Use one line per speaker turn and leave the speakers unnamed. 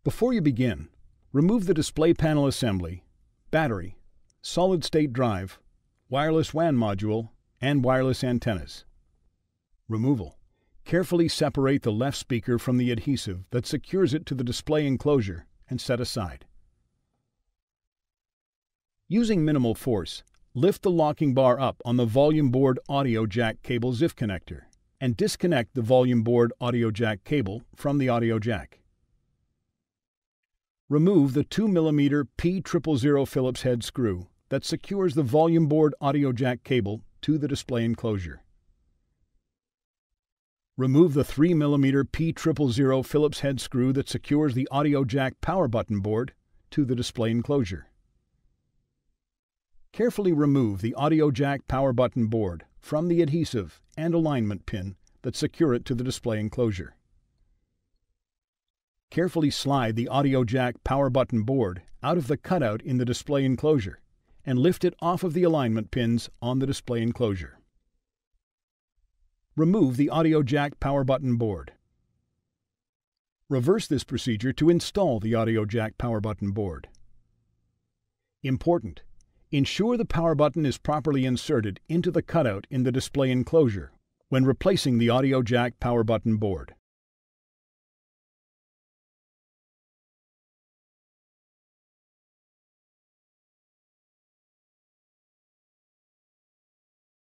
Before you begin, remove the display panel assembly, battery, solid-state drive, wireless WAN module, and wireless antennas. Removal. Carefully separate the left speaker from the adhesive that secures it to the display enclosure and set aside. Using minimal force, lift the locking bar up on the volume board audio jack cable ZIF connector and disconnect the volume board audio jack cable from the audio jack. Remove the 2mm P000 Phillips head screw that secures the volume board audio jack cable to the display enclosure. Remove the 3mm P000 Phillips head screw that secures the audio jack power button board to the display enclosure. Carefully remove the audio jack power button board from the adhesive and alignment pin that secure it to the display enclosure. Carefully slide the audio jack power button board out of the cutout in the display enclosure and lift it off of the alignment pins on the display enclosure. Remove the audio jack power button board. Reverse this procedure to install the audio jack power button board. Important: ensure the power button is properly inserted into the cutout in the display enclosure when replacing the audio jack power button board.